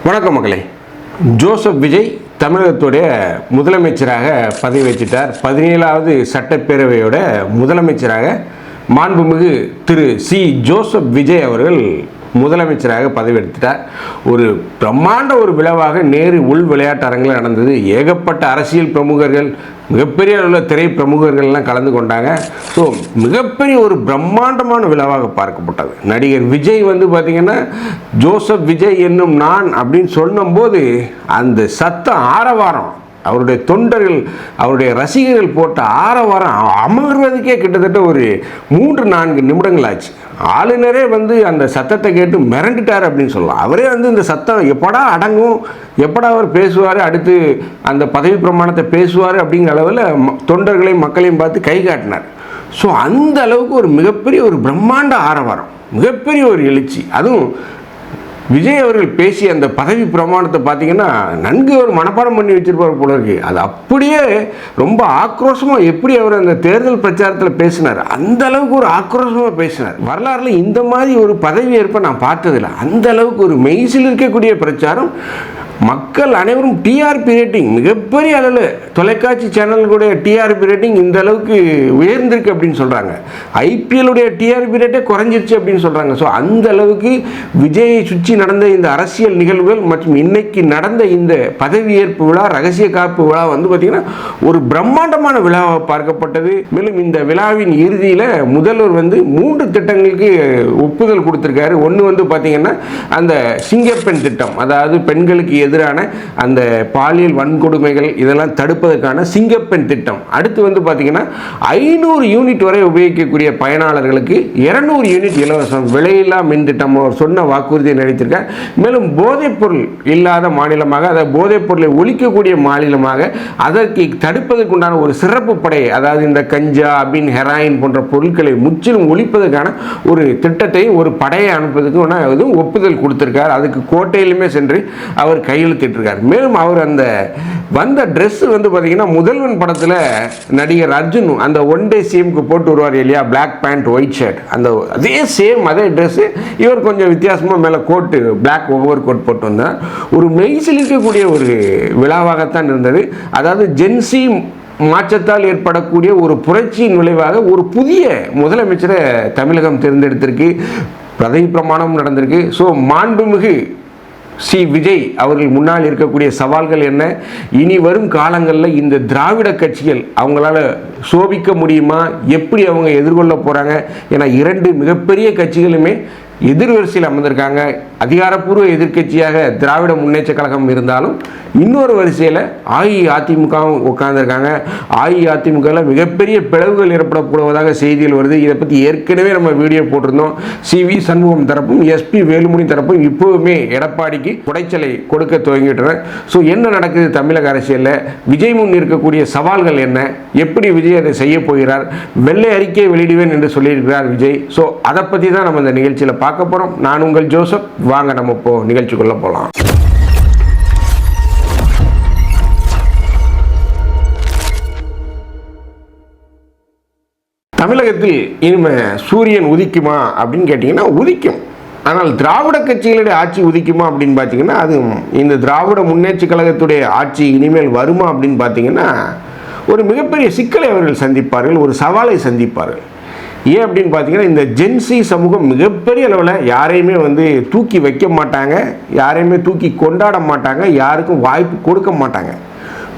வணக்கம் மக்களே. ஜோசப் விஜய் தமிழகத்துடைய முதலமைச்சராக பதவி வச்சிட்டார். 17வது சட்டப்பேரவையோட முதலமைச்சராக மாண்புமிகு திரு சி ஜோசப் விஜய் அவர்கள் முதலமைச்சராக பதவி எடுத்துட்டார். ஒரு பிரம்மாண்ட ஒரு விழாவாக நேரு உள் விளையாட்டு அரங்கில் நடந்தது. ஏகப்பட்ட அரசியல் பிரமுகர்கள், மிகப்பெரிய அளவில் திரை பிரமுகர்கள்லாம் கலந்து கொண்டாங்க. ஸோ மிகப்பெரிய ஒரு பிரம்மாண்டமான விழாவாக பார்க்கப்பட்டது. நடிகர் விஜய் பார்த்திங்கன்னா ஜோசப் விஜய் என்னும் நான் அப்படின்னு சொல்லும்போது அந்த சத்தம் ஆரவாரம், அவருடைய தொண்டர்கள், அவருடைய ரசிகர்கள் போட்ட ஆரவாரம் அமர்வதுக்கே கிட்டத்தட்ட ஒரு 3-4 நிமிடங்கள் ஆச்சு. ஆளுநரே அந்த சத்தத்தை கேட்டு மிரண்டுட்டார் அப்படின்னு சொல்லலாம். அவரே இந்த சத்தம் எப்படா அடங்கும், எப்படா அவர் பேசுவார், அடுத்து அந்த பதவி பிரமாணத்தை பேசுவார் அப்படிங்கிற அளவில் தொண்டர்களையும் மக்களையும் பார்த்து கை காட்டினார். ஸோ அந்த அளவுக்கு ஒரு மிகப்பெரிய ஒரு பிரம்மாண்ட ஆரவாரம், மிகப்பெரிய ஒரு எழுச்சி. அதுவும் விஜய் அவர்கள் பேசிய அந்த பதவி பிரமாணத்தை பார்த்தீங்கன்னா நன்கு ஒரு மனப்பாடம் பண்ணி வச்சிருப்பார் போல இருக்கு. அது அப்படியே ரொம்ப ஆக்ரோஷமாக எப்படி அவர் அந்த தேர்தல் பிரச்சாரத்தில் பேசினார், அந்த அளவுக்கு ஒரு ஆக்ரோஷமாக பேசினார். வரலாறுல இந்த மாதிரி ஒரு பதவி ஏற்பை நான் பார்த்ததில்லை. அந்த அளவுக்கு ஒரு மெய்சில் இருக்கக்கூடிய பிரச்சாரம். மக்கள் அனைவரும் டிஆர்பி ரேட்டிங் மிகப்பெரிய அளவில், தொலைக்காட்சி சேனல்களுடைய டிஆர்பி ரேட்டிங் இந்த அளவுக்கு உயர்ந்திருக்கு அப்படின்னு சொல்கிறாங்க. ஐபிஎல்லுடைய டிஆர்பி ரேட்டே குறைஞ்சிருச்சு அப்படின்னு சொல்கிறாங்க. ஸோ அந்த அளவுக்கு விஜயை சுற்றி நடந்த இந்த அரசியல் நிகழ்வுகள் மற்றும் இன்னைக்கு நடந்த இந்த பதவியேற்பு விழா, ரகசிய காப்பு விழா பார்த்திங்கன்னா ஒரு பிரம்மாண்டமான விழாவாக பார்க்கப்பட்டது. மேலும் இந்த விழாவின் இறுதியில் முதல்வர் 3 திட்டங்களுக்கு ஒப்புதல் கொடுத்துருக்காரு. ஒன்று பார்த்திங்கன்னா அந்த சிங்கப்பெண் திட்டம், அதாவது பெண்களுக்கு எதிரான அந்த பாலியல் வன்கொடுமைகள் இதெல்லாம் தடுப்பதற்கான சிங்கப்பெண் திட்டம். அடுத்து பார்த்தீங்கன்னா 500 யூனிட் வரை உபயோகிக்கக்கூடிய பயனாளர்களுக்கு 200 யூனிட் இலவசம் விலையில்லா மின் திட்டம் சொன்ன வாக்குறுதியை நிறைவேற்றிருக்கார். மேலும் போதைப்பொருள் இல்லாத மாநிலமாக, அதாவது போதைப்பொருளை ஒழிக்கக்கூடிய மாநிலமாக, அதற்கு தடுப்பதற்குண்டான ஒரு சிறப்பு படை, அதாவது இந்த கஞ்சா, அபின், ஹெராயின் போன்ற பொருட்களை முற்றிலும் ஒழிப்பதற்கான ஒரு திட்டத்தை, ஒரு படையை அனுப்புவதற்கு ஒப்புதல் கொடுத்திருக்கார். அதுக்கு கோட்டையிலுமே சென்று அவர் கையெழுத்திட்டிருக்கார். மேலும் அவர் அந்த வந்த ட்ரெஸ் பார்த்தீங்கன்னா முதல்வன் படத்தில் நடிகர் அர்ஜுன் அந்த ஒன் டே சிஎம்க்கு போட்டு வருவார் இல்லையா, பிளாக் பேண்ட் ஒயிட் ஷர்ட், அந்த அதே ட்ரெஸ்ஸு இவர் கொஞ்சம் வித்தியாசமாக மேலே கோட்டு, பிளாக் ஓவர் கோட் போட்டு வந்தார். ஒரு மெய்சில் இருக்கக்கூடிய ஒரு விழாவாகத்தான் இருந்தது. அதாவது ஜென்சி மாற்றத்தால் ஏற்படக்கூடிய ஒரு புரட்சியின் விளைவாக ஒரு புதிய முதலமைச்சரை தமிழகம் தேர்ந்தெடுத்திருக்கு. பதவி பிரமாணம் நடந்திருக்கு. ஸோ மாண்புமிகு சி விஜய் அவர்கள் முன்னால் இருக்கக்கூடிய சவால்கள் என்ன, இனி வரும் காலங்களில் இந்த திராவிட கட்சிகள் அவங்களால சோபிக்க முடியுமா, எப்படி அவங்க எதிர்கொள்ள போகிறாங்க? ஏன்னா 2 மிகப்பெரிய கட்சிகளுமே எதிர்வரிசையில் அமர்ந்திருக்காங்க. அதிகாரப்பூர்வ எதிர்கட்சியாக திராவிட முன்னேற்ற கழகம் இருந்தாலும் இன்னொரு வரிசையில் அஇஅதிமுகவும் உட்கார்ந்துருக்காங்க. அஇஅதிமுகவில் மிகப்பெரிய பிளவுகள் ஏற்படப்படுவதாக செய்திகள் வருது. இதை பற்றி ஏற்கனவே நம்ம வீடியோ போட்டிருந்தோம். CV சண்முகம் தரப்பும் SP வேலுமணி தரப்பும் இப்போவுமே எடப்பாடிக்கு குடைச்சலை கொடுக்க துவங்கிட்டனர். ஸோ என்ன நடக்குது தமிழக அரசியலில், விஜய் முன் இருக்கக்கூடிய சவால்கள் என்ன, எப்படி விஜய் அதை செய்ய போகிறார், வெள்ளை அறிக்கை வெளியிடுவேன் என்று சொல்லியிருக்கிறார் விஜய். ஸோ அதை பற்றி தான் நம்ம இந்த நிகழ்ச்சியில் பார்க்க போகிறோம். நான் உங்கள் ஜோசப். வாங்க நம்ம இப்போ நிகழ்ச்சிக்குள்ளே போகலாம். தமிழகத்தில் இனிமே சூரியன் உதிக்குமா அப்படின்னு கேட்டிங்கன்னா உதிக்கும். ஆனால் திராவிட கட்சிகளுடைய ஆட்சி உதிக்குமா அப்படின்னு பார்த்தீங்கன்னா அது இந்த திராவிட முன்னேற்ற கழகத்துடைய ஆட்சி இனிமேல் வருமா அப்படின்னு பார்த்தீங்கன்னா ஒரு மிகப்பெரிய சிக்கலை அவர்கள் சந்திப்பார்கள், ஒரு சவாலை சந்திப்பார்கள். ஏன் அப்படின்னு பார்த்தீங்கன்னா இந்த ஜென்சி சமூகம் மிகப்பெரிய அளவில் யாரையுமே தூக்கி வைக்க மாட்டாங்க, யாரையுமே தூக்கி கொண்டாட மாட்டாங்க, யாருக்கும் வாய்ப்பு கொடுக்க மாட்டாங்க.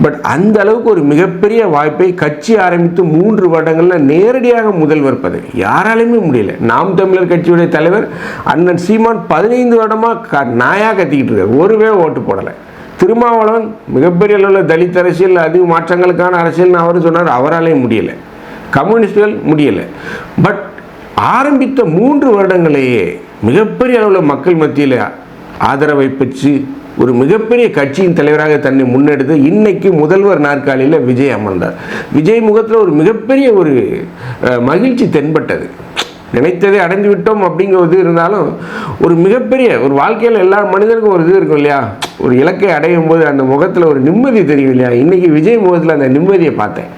பட் அந்த அளவுக்கு ஒரு மிகப்பெரிய வாய்ப்பை கட்சி ஆரம்பித்து 3 வருடங்களில் நேரடியாக முதல்வர்ப்பது யாராலையுமே முடியல. நாம் தமிழர் கட்சியுடைய தலைவர் அண்ணன் சீமான் 15 வருடமாக நாயாக கத்திக்கிட்டு இருக்கார், ஒருவே ஓட்டு போடலை. திருமாவளவன் மிகப்பெரிய அளவில் தலித் அரசியல், அதிக மாற்றங்களுக்கான அரசியல்னு அவர் சொன்னார், அவராலையும் முடியலை. கம்யூனிஸ்டுகள் முடியலை. பட் ஆரம்பித்த 3 வருடங்களையே மிகப்பெரிய அளவில் மக்கள் மத்தியில் ஆதரவை பெற்று ஒரு மிகப்பெரிய கட்சியின் தலைவராக தன்னை முன்னெடுத்து இன்னைக்கு முதல்வர் நாற்காலியில் விஜய் அமர்ந்தார். விஜய் முகத்தில் ஒரு மிகப்பெரிய ஒரு மகிழ்ச்சி தென்பட்டது. நினைத்ததை அடைந்து விட்டோம் அப்படிங்கிறது இருந்தாலும் ஒரு மிகப்பெரிய ஒரு வாழ்க்கையில் எல்லா மனிதருக்கும் ஒரு இது இருக்கும் இல்லையா, ஒரு இலக்கை அடையும் போது அந்த முகத்தில் ஒரு நிம்மதி தெரியும் இல்லையா. இன்றைக்கி விஜய் முகத்தில் அந்த நிம்மதியை பார்த்தேன்.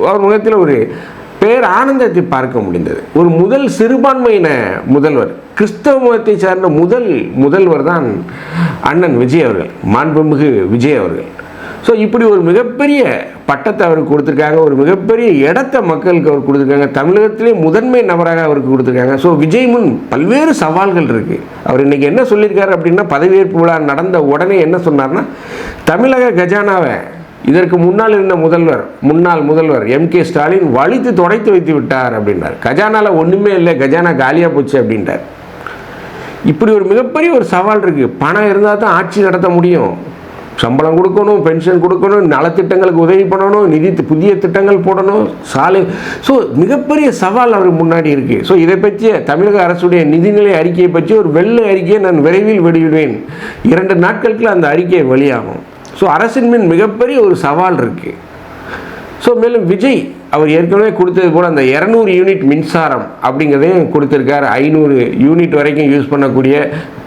அவர் முகத்தில் ஒரு பேர் ஆனந்தத்தை பார்க்க முடிந்தது. ஒரு முதல் சிறுபான்மையின முதல்வர், கிறிஸ்தவ மதத்தை சார்ந்த முதல்வர் தான் அண்ணன் விஜய் அவர்கள், மாண்புமிகு விஜய் அவர்கள். ஸோ இப்படி ஒரு மிகப்பெரிய பட்டத்தை அவருக்கு கொடுத்துருக்காங்க, ஒரு மிகப்பெரிய இடத்த மக்களுக்கு அவர் கொடுத்துருக்காங்க, தமிழகத்திலே முதன்மை நபராக அவருக்கு கொடுத்துருக்காங்க. ஸோ விஜய் முன் பல்வேறு சவால்கள் இருக்குது. அவர் இன்றைக்கி என்ன சொல்லியிருக்காரு அப்படின்னா, பதவியேற்பு விழா நடந்த உடனே என்ன சொன்னார்னா, தமிழக கஜானாவை இதற்கு முன்னாள் முதல்வர் MK ஸ்டாலின் வலித்து துடைத்து வைத்து விட்டார் அப்படின்றார். கஜானாவில் ஒன்றுமே இல்லை, கஜானா காலியாக போச்சு அப்படின்றார். இப்படி ஒரு மிகப்பெரிய ஒரு சவால் இருக்குது. பணம் இருந்தால் தான் ஆட்சி நடத்த முடியும். சம்பளம் கொடுக்கணும், பென்ஷன் கொடுக்கணும், நலத்திட்டங்களுக்கு உதவி பண்ணணும், புதிய திட்டங்கள் போடணும், சாலை. ஸோ மிகப்பெரிய சவால் அவருக்கு முன்னாடி இருக்குது. ஸோ இதை பற்றிய தமிழக அரசுடைய நிதிநிலை அறிக்கையை பற்றி ஒரு வெள்ளை அறிக்கையை நான் விரைவில் வெளியிடுவேன். 2 நாட்களுக்குள்ள அந்த அறிக்கை வெளியாகும். ஸோ அரசின் மீன் மிகப்பெரிய ஒரு சவால் இருக்குது. ஸோ மேலும் விஜய் அவர் ஏற்கனவே கொடுத்தது போல் அந்த 200 யூனிட் மின்சாரம் அப்படிங்கிறதையும் கொடுத்துருக்காரு. 500 யூனிட் வரைக்கும் யூஸ் பண்ணக்கூடிய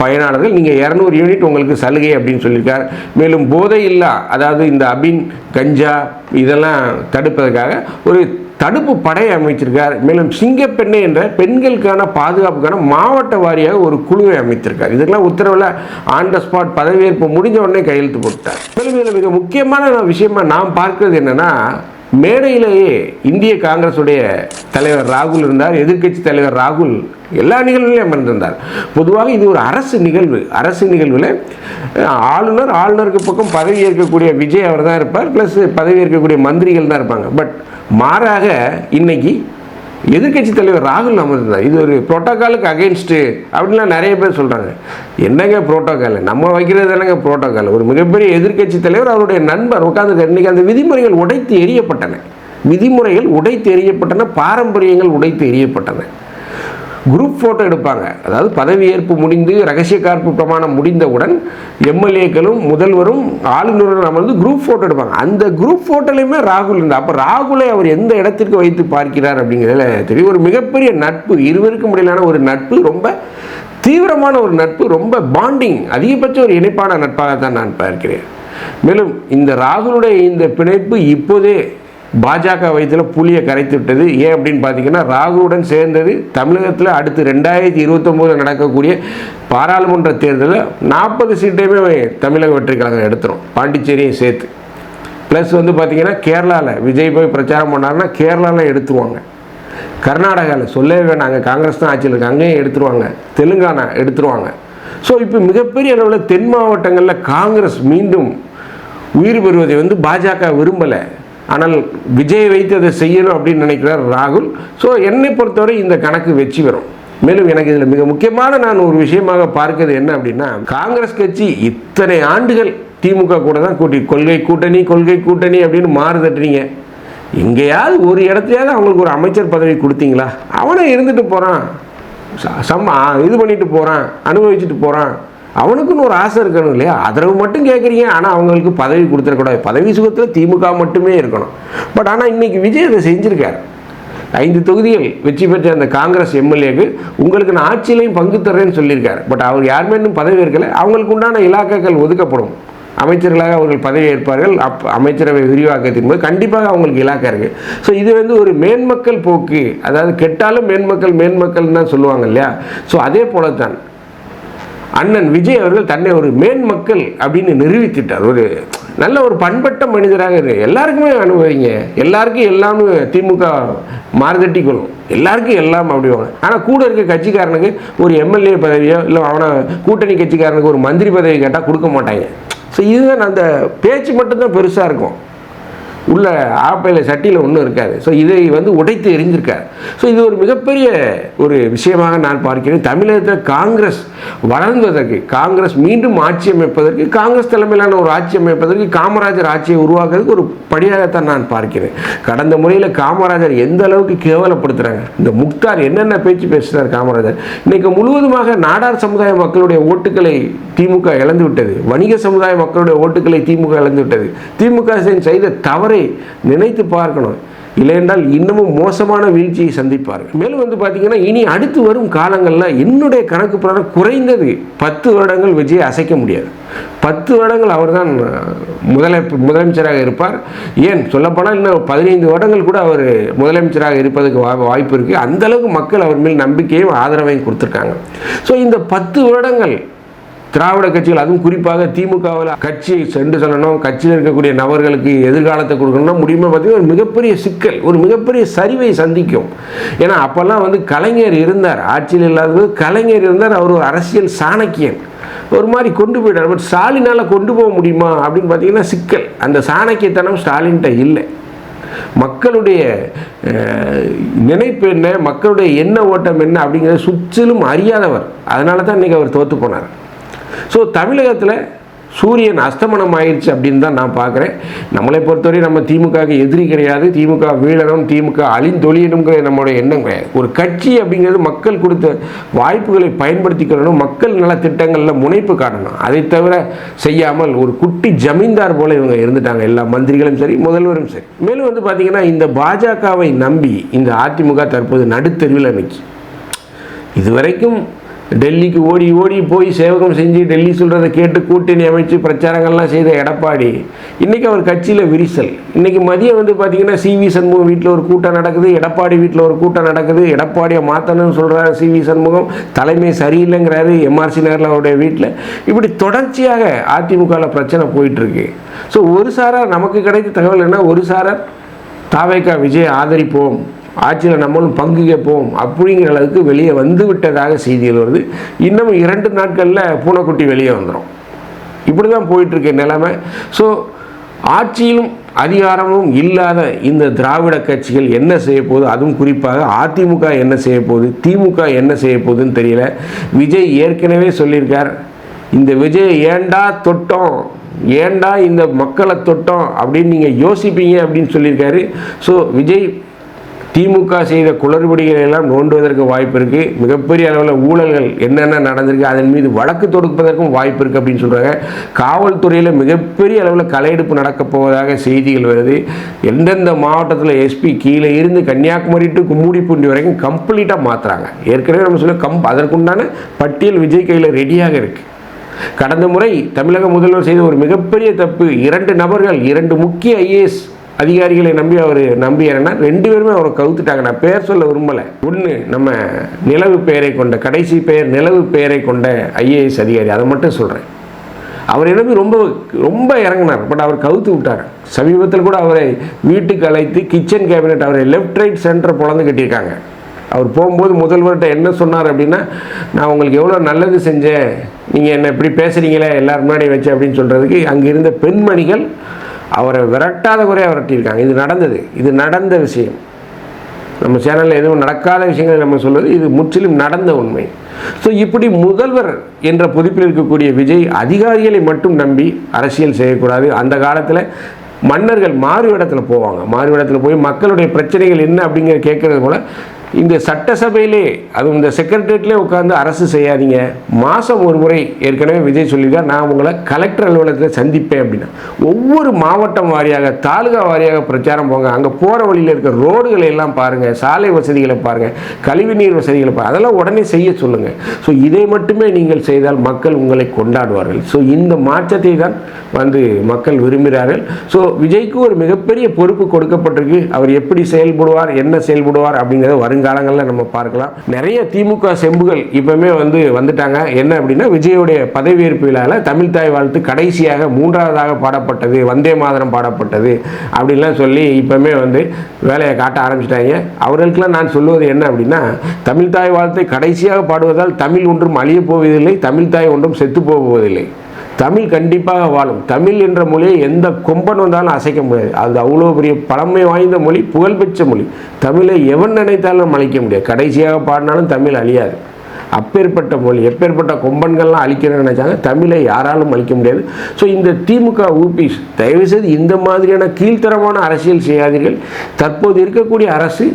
பயனாளர்கள் நீங்கள் 200 யூனிட் உங்களுக்கு சலுகை அப்படின்னு சொல்லியிருக்கார். மேலும் போதை இல்லா, அதாவது இந்த அபின், கஞ்சா இதெல்லாம் தடுப்பதற்காக ஒரு தடுப்பு படையை அமைச்சிருக்கார். மேலும் சிங்கப்பெண்ணை என்ற பெண்களுக்கான பாதுகாப்புக்கான மாவட்ட வாரியாக ஒரு குழுவை அமைத்திருக்கார். இதுக்கெல்லாம் உத்தரவில் ஆன் த ஸ்பாட் பதவியேற்பு முடிஞ்ச உடனே கையெழுத்து போட்டார். மேலும் இதில் மிக முக்கியமான விஷயமா நாம் பார்க்கிறது என்னென்னா, மேடையிலேயே இந்திய காங்கிரஸுடைய தலைவர் ராகுல் இருந்தார், எதிர்க்கட்சி தலைவர் ராகுல் எல்லா நிகழ்வுலையும் அமர்ந்திருந்தார். பொதுவாக இது ஒரு அரசு நிகழ்வில் ஆளுநருக்கு பக்கம் பதவி ஏற்கக்கூடிய விஜய் அவர் தான் இருப்பார், ப்ளஸ் பதவி ஏற்கக்கூடிய மந்திரிகள் தான் இருப்பாங்க. பட் மாறாக இன்னைக்கு எதிர்க்கட்சி தலைவர் ராகுல் அமர்ந்தார். இது ஒரு புரோட்டோக்காலுக்கு அகெயின்ஸ்டு அப்படின்லாம் நிறைய பேர் சொல்கிறாங்க. என்னங்க புரோட்டோக்கால், நம்ம வைக்கிறது தானேங்க புரோட்டோக்கால். ஒரு மிகப்பெரிய எதிர்க்கட்சி தலைவர் அவருடைய நண்பர் உட்காந்து இன்றைக்கி அந்த விதிமுறைகள் உடைத்து எறியப்பட்டன, பாரம்பரியங்கள் உடைத்து எறியப்பட்டன. குரூப் ஃபோட்டோ எடுப்பாங்க. அதாவது பதவியேற்பு முடிந்து ரகசிய காப்பு பிரமாணம் முடிந்தவுடன் எம்எல்ஏக்களும் முதல்வரும் ஆளுநரும் அமர்ந்து குரூப் ஃபோட்டோ எடுப்பாங்க. அந்த குரூப் ஃபோட்டோலையுமே ராகுல் இருந்தார். அப்போ ராகுலை அவர் எந்த இடத்திற்கு வைத்து பார்க்கிறார் அப்படிங்கிறதுல தெரியும். ஒரு மிகப்பெரிய நட்பு, இருவருக்கும் இடையிலான ஒரு நட்பு, ரொம்ப தீவிரமான ஒரு நட்பு, ரொம்ப பாண்டிங், அதிகபட்ச ஒரு இணைப்பான நட்பாகத்தான் நான் பார்க்கிறேன். மேலும் இந்த ராகுலுடைய இந்த பிணைப்பு இப்போதே பாஜக வயதில் புளியை கரைத்து விட்டது. ஏன் அப்படின்னு பார்த்தீங்கன்னா, ராகுலுடன் சேர்ந்தது தமிழகத்தில் அடுத்து 2029 நடக்கக்கூடிய பாராளுமன்ற தேர்தலில் 40 சீட்டையுமே தமிழக வெற்றி கழகம் எடுத்துரும், பாண்டிச்சேரியை சேர்த்து. ப்ளஸ் வந்து பார்த்தீங்கன்னா, கேரளாவில் விஜய் போய் பிரச்சாரம் பண்ணாருன்னா கேரளாவில் எடுத்துருவாங்க, கர்நாடகாவில் சொல்லவே வேணாம், அங்கே காங்கிரஸ் தான் ஆட்சியில் இருக்கு, அங்கேயும் எடுத்துருவாங்க, தெலுங்கானா எடுத்துருவாங்க. ஸோ இப்போ மிகப்பெரிய அளவில் தென் மாவட்டங்களில் காங்கிரஸ் மீண்டும் உயிர் பெறுவதை வந்து பாஜக விரும்பலை. ஆனால் விஜய் வைத்து அதை செய்யணும் அப்படின்னு நினைக்கிறார் ராகுல். ஸோ என்னை பொறுத்தவரை இந்த கணக்கு வெற்றி பெறும். மேலும் எனக்கு இதில் மிக முக்கியமான நான் ஒரு விஷயமாக பார்க்கிறது என்ன அப்படின்னா, காங்கிரஸ் கட்சி இத்தனை ஆண்டுகள் திமுக கூட தான் கொள்கை கூட்டணி அப்படின்னு மாறுதட்டுறீங்க. எங்கேயாவது ஒரு இடத்துலையாவது அவங்களுக்கு ஒரு அமைச்சர் பதவி கொடுத்தீங்களா? அவனை இருந்துட்டு போகிறான், இது பண்ணிட்டு போகிறான், அனுபவிச்சுட்டு போகிறான், அவனுக்குன்னு ஒரு ஆசை இருக்கணும் இல்லையா? ஆதரவு மட்டும் கேட்குறீங்க, ஆனால் அவங்களுக்கு பதவி கொடுத்துடக்கூடாது. பதவி சுகத்தில் திமுக மட்டுமே இருக்கணும். பட் ஆனால் இன்றைக்கி விஜய் அதை செஞ்சுருக்கார். 5 தொகுதிகள் வெற்றி பெற்ற அந்த காங்கிரஸ் எம்எல்ஏக்கு உங்களுக்கு நான் ஆட்சியிலையும் பங்கு தர்றேன்னு சொல்லியிருக்காரு. பட் அவர் யாருமே இன்னும் பதவி ஏற்கலை. அவங்களுக்கு உண்டான இலாக்காக்கள் ஒதுக்கப்படும், அமைச்சர்களாக அவர்கள் பதவி ஏற்பார்கள். அமைச்சரவை விரிவாக்கத்தின் போது கண்டிப்பாக அவங்களுக்கு இலாக்கா இருக்குது. ஸோ இது வந்து ஒரு மேன்மக்கள் போக்கு, அதாவது கெட்டாலும் மேன்மக்கள் தான் சொல்லுவாங்க இல்லையா? ஸோ அதே போல தான் அண்ணன் விஜய் அவர்கள் தன்னை ஒரு மேன்மக்கள் அப்படின்னு நிரூபித்துட்டார். ஒரு நல்ல ஒரு பண்பட்ட மனிதராக எல்லாருக்குமே அனுபவிங்க, எல்லாருக்கும் எல்லாமே திமுக மாறுதட்டி கொள்ளும், எல்லாருக்கும் எல்லாம் அப்படிவாங்க. ஆனால் கூட இருக்க கட்சிக்காரனுக்கு ஒரு எம்எல்ஏ பதவியோ இல்லை அவனை கூட்டணி கட்சிக்காரனுக்கு ஒரு மந்திரி பதவி கேட்டால் கொடுக்க மாட்டாங்க. ஸோ இதுதான் அந்த பேச்சு மட்டும்தான் பெருசாக இருக்கும், உள்ள ஆப்பையில் சட்டியில் ஒன்றும் இருக்காது. ஸோ இதை வந்து உடைத்து எரிஞ்சிருக்கார். ஸோ இது ஒரு மிகப்பெரிய ஒரு விஷயமாக நான் பார்க்கிறேன். தமிழகத்தில் காங்கிரஸ் வளர்ந்ததற்கு, காங்கிரஸ் மீண்டும் ஆட்சி அமைப்பதற்கு, காங்கிரஸ் தலைமையிலான ஒரு ஆட்சி அமைப்பதற்கு, காமராஜர் ஆட்சியை உருவாக்குறதுக்கு ஒரு படியாகத்தான் நான் பார்க்கிறேன். கடந்த முறையில் காமராஜர் எந்த அளவுக்கு கேவலப்படுத்துகிறாங்க, இந்த முக்தார் என்னென்ன பேச்சு பேசுகிறார் காமராஜர். இன்றைக்கு முழுவதுமாக நாடார் சமுதாய மக்களுடைய ஓட்டுக்களை திமுக இழந்து விட்டது, வணிக சமுதாய மக்களுடைய ஓட்டுக்களை திமுக இழந்து விட்டது. திமுக செய்த தவறை நினைத்து பார்க்கணும். இல்லையென்றால் இன்னமும் மோசமான வீழ்ச்சியை சந்திப்பார்கள். மேலும் வந்து பார்த்தீங்கன்னா இனி அடுத்து வரும் காலங்களில் என்னுடைய கணக்கு பிரகாரம் குறைந்தது 10 வருடங்கள் விஜய் அசைக்க முடியாது. 10 வருடங்கள் அவர் தான் முதலமைச்சராக இருப்பார். ஏன் சொல்லப்போனால் இன்னும் 15 வருடங்கள் கூட அவர் முதலமைச்சராக இருப்பதற்கு வாய்ப்பு இருக்குது. அந்தளவுக்கு மக்கள் அவர் மேல் நம்பிக்கையும் ஆதரவையும் கொடுத்துருக்காங்க. ஸோ இந்த 10 வருடங்கள் திராவிட கட்சிகள், அதுவும் குறிப்பாக திமுகவில் கட்சி சென்று சொல்லணும், கட்சியில் இருக்கக்கூடிய நபர்களுக்கு எதிர்காலத்தை கொடுக்கணும்னா முடியுமா பார்த்தீங்கன்னா ஒரு மிகப்பெரிய சிக்கல், ஒரு மிகப்பெரிய சரிவை சந்திக்கும். ஏன்னா அப்போல்லாம் வந்து கலைஞர் இருந்தார், ஆட்சியில் இல்லாதபோது கலைஞர் இருந்தார். அவர் ஒரு அரசியல் சாணக்கியன், ஒரு மாதிரி கொண்டு போயிட்டார். பட் ஸ்டாலினால் கொண்டு போக முடியுமா அப்படின்னு பார்த்தீங்கன்னா சிக்கல். அந்த சாணக்கியத்தனம் ஸ்டாலின்கிட்ட இல்லை. மக்களுடைய நினைப்பு என்ன, மக்களுடைய எண்ண ஓட்டம் என்ன அப்படிங்கிறத சுற்றிலும் அறியாதவர். அதனால தான் இன்றைக்கி அவர் தோற்று போனார். ஸோ தமிழகத்தில் சூரியன் அஸ்தமனம் ஆயிடுச்சு அப்படின்னு தான் நான் பார்க்குறேன். நம்மளை பொறுத்தவரை நம்ம திமுகவுக்கு எதிரி கிடையாது, திமுக வீழணும், திமுக அழிந்தொழியணுங்கிற நம்மளுடைய எண்ணம் கிடையாது. ஒரு கட்சி அப்படிங்கிறது மக்கள் கொடுத்த வாய்ப்புகளை பயன்படுத்திக்கணும், மக்கள் நல திட்டங்களில் முனைப்பு காட்டணும். அதை தவிர செய்யாமல் ஒரு குட்டி ஜமீன்தார் போல இவங்க இருந்துட்டாங்க, எல்லா மந்திரிகளும் சரி, முதல்வரும் சரி. மேலும் வந்து பார்த்திங்கன்னா இந்த பாஜகவை நம்பி இந்த அதிமுக தற்போது நடுத்தெருவில் நிற்கி. இதுவரைக்கும் டெல்லிக்கு ஓடி ஓடி போய் சேவகம் செஞ்சு டெல்லி சொல்கிறத கேட்டு கூட்டணி அமைச்சு பிரச்சாரங்கள்லாம் செய்த எடப்பாடி இன்றைக்கி அவர் கட்சியில் விரிசல். இன்றைக்கி மதியம் வந்து பார்த்திங்கன்னா சிவி சண்முகம் வீட்டில் ஒரு கூட்டம் நடக்குது, எடப்பாடி வீட்டில் ஒரு கூட்டம் நடக்குது. எடப்பாடியை மாற்றணும்னு சொல்கிறாரு சிவி சண்முகம், தலைமை சரியில்லைங்கிறாரு எம்ஆர்சி நகரில் அவருடைய வீட்டில். இப்படி தொடர்ச்சியாக அதிமுகவில் பிரச்சனை போயிட்டுருக்கு. ஸோ ஒரு சாரார் நமக்கு கிடைத்த தகவல் என்ன, ஒரு சாரார் தாவேகா விஜய் ஆதரிப்போம், ஆட்சியில் நம்மளும் பங்கு கேட்போம் அப்படிங்கிற அளவுக்கு வெளியே வந்து விட்டதாக செய்திகள் வருது. இன்னும் 2 நாட்களில் பூனைக்குட்டி வெளியே வந்துடும். இப்படி தான் போயிட்டுருக்கு நிலைமை. ஸோ ஆட்சியிலும் அதிகாரமும் இல்லாத இந்த திராவிட கட்சிகள் என்ன செய்ய போகுது, அதுவும் குறிப்பாக அதிமுக என்ன செய்ய போகுது, திமுக என்ன செய்ய போகுதுன்னு தெரியல. விஜய் ஏற்கனவே சொல்லியிருக்கார், இந்த விஜய் ஏண்டா தொட்டோம், ஏண்டா இந்த மக்களை தொட்டோம் அப்படின்னு நீங்கள் யோசிப்பீங்க அப்படின்னு சொல்லியிருக்காரு. ஸோ விஜய் திமுக செய்த குளறுபடிகளை எல்லாம் நோண்டுவதற்கு வாய்ப்பு இருக்குது. மிகப்பெரிய அளவில் ஊழல்கள் என்னென்ன நடந்திருக்கு அதன் மீது வழக்கு தொடுப்பதற்கும் வாய்ப்பு இருக்குது அப்படின்னு சொல்கிறாங்க. காவல்துறையில் மிகப்பெரிய அளவில் களையெடுப்பு நடக்கப் போவதாக செய்திகள் வருது. எந்தெந்த மாவட்டத்தில் எஸ்பி கீழே இருந்து கன்னியாகுமரி டு கும்முடிப்பூண்டி வரைக்கும் கம்ப்ளீட்டாக மாற்றுறாங்க. ஏற்கனவே நம்ம சொல்ல அதற்குண்டான பட்டியல் விஜய் கையில் ரெடியாக இருக்குது. கடந்த முறை தமிழக முதல்வர் செய்த ஒரு மிகப்பெரிய தப்பு, 2 நபர்கள் 2 முக்கிய ஐஏஎஸ் அதிகாரிகளை நம்பியாருன்னா 2 பேருமே அவரை கவுத்துட்டாங்க. நான் பேர் சொல்ல விரும்பலை. ஒன்று நம்ம நிலவு பெயரை கொண்ட, கடைசி பெயர் நிலவு பெயரை கொண்ட ஐஏஎஸ் அதிகாரி, அதை மட்டும் சொல்கிறேன். அவர் நம்பி ரொம்ப ரொம்ப இறங்கினார். பட் அவர் கவுத்து விட்டார். சமீபத்தில் கூட அவரை வீட்டுக்கு அழைத்து கிச்சன் கேபினெட் அவரை லெஃப்ட் ரைட் சென்டர் பொழந்து கட்டியிருக்காங்க. அவர் போகும்போது முதல்வர்கிட்ட என்ன சொன்னார் அப்படின்னா, நான் உங்களுக்கு எவ்வளோ நல்லது செஞ்சேன், நீங்கள் என்ன இப்படி பேசுகிறீங்களே எல்லாரும் முன்னாடி வச்சு அப்படின்னு சொல்கிறதுக்கு அங்கே இருந்த பெண்மணிகள் அவரை விரட்டாத குறையாக விரட்டியிருக்காங்க. இது நடந்த விஷயம். நம்ம சேனலில் எதுவும் நடக்காத விஷயங்களை நம்ம சொல்வது, இது முற்றிலும் நடந்த உண்மை. ஸோ இப்படி முதல்வர் என்ற பொறுப்பில் இருக்கக்கூடிய விஜய் அதிகாரிகளை மட்டும் நம்பி அரசியல் செய்யக்கூடாது. அந்த காலத்தில் மன்னர்கள் மாறு இடத்துல போவாங்க, மாறு இடத்துல போய் மக்களுடைய பிரச்சனைகள் என்ன அப்படிங்கிற கேட்கறது போல் இந்த சட்டசபையிலே, அதுவும் இந்த செக்ரட்டரியேட்லேயே உட்காந்து அரசு செய்யாதீங்க. மாதம் ஒரு முறை ஏற்கனவே விஜய் சொல்லியிருக்கார், நான் உங்களை கலெக்டர் அலுவலகத்தில் சந்திப்பேன் அப்படின்னா. ஒவ்வொரு மாவட்டம் வாரியாக, தாலுகா வாரியாக பிரச்சாரம் போங்க. அங்கே போகிற வழியில் இருக்கிற ரோடுகளை எல்லாம் பாருங்கள், சாலை வசதிகளை பாருங்கள், கழிவுநீர் வசதிகளை பாருங்கள், அதெல்லாம் உடனே செய்ய சொல்லுங்கள். ஸோ இதை மட்டுமே நீங்கள் செய்தால் மக்கள் உங்களை கொண்டாடுவார்கள். ஸோ இந்த மாற்றத்தை தான் மக்கள் விரும்புகிறார்கள். ஸோ விஜய்க்கு ஒரு மிகப்பெரிய பொறுப்பு கொடுக்கப்பட்டிருக்கு. அவர் எப்படி செயல்படுவார், என்ன செயல்படுவார் அப்படிங்கிறத வருங்காலங்களில் நம்ம பார்க்கலாம். நிறைய திமுக செம்புகள் இப்பவுமே வந்துட்டாங்க. என்ன அப்படின்னா, விஜயோடைய பதவியேற்பு விழாவில் தமிழ் தாய் வாழ்த்து கடைசியாக 3ஆவதாக பாடப்பட்டது, வந்தே மாதரம் பாடப்பட்டது அப்படின்லாம் சொல்லி இப்பவுமே வேலையை காட்ட ஆரம்பிச்சிட்டாங்க. அவர்களுக்கெல்லாம் நான் சொல்லுவது என்ன அப்படின்னா, தமிழ் தாய் வாழ்த்தை கடைசியாக பாடுவதால் தமிழ் ஒன்றும் அழியப் போவதில்லை, தமிழ் தாய் ஒன்றும் செத்து போவதில்லை. தமிழ் கண்டிப்பாக வாழும். தமிழ் என்ற மொழியை எந்த கொம்பன் வந்தாலும் அசைக்க முடியாது. அது அவ்வளோ பெரிய பழமை வாய்ந்த மொழி, புகழ்பெற்ற மொழி. தமிழை எவன் நினைத்தாலும் அழிக்க முடியாது. கடைசியாக பாடினாலும் தமிழ் அழியாது. அப்பேற்பட்ட மொழி, எப்பேற்பட்ட கொம்பன்கள்லாம் அழிக்கணும்னு நினைச்சாங்க, தமிழை யாராலும் அழிக்க முடியாது. ஸோ இந்த திமுக ஊபிஸ் தயவுசெய்து இந்த மாதிரியான கீழ்த்தரமான அரசியல் செய்யாதீர்கள். தற்போது இருக்கக்கூடிய அரசு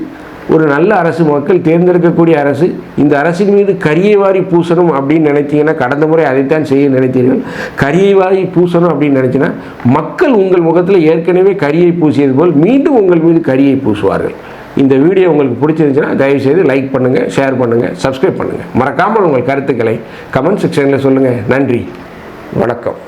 ஒரு நல்ல அரசு, மக்கள் தேர்ந்தெடுக்கக்கூடிய அரசு. இந்த அரசின் மீது கரியை வாரி பூசணும் அப்படின்னு நினைத்தீங்கன்னா, கடந்த முறை அதைத்தான் செய்ய நினைத்தீர்கள். கரியை வாரி பூசணும் அப்படின்னு நினைச்சின்னா மக்கள் உங்கள் முகத்தில் ஏற்கனவே கரியை பூசியது போல் மீண்டும் உங்கள் மீது கரியை பூசுவார்கள். இந்த வீடியோ உங்களுக்கு பிடிச்சிருந்துச்சுன்னா தயவுசெய்து லைக் பண்ணுங்கள், ஷேர் பண்ணுங்கள், சப்ஸ்கிரைப் பண்ணுங்கள். மறக்காமல் உங்கள் கருத்துக்களை கமெண்ட் செக்ஷனில் சொல்லுங்கள். நன்றி, வணக்கம்.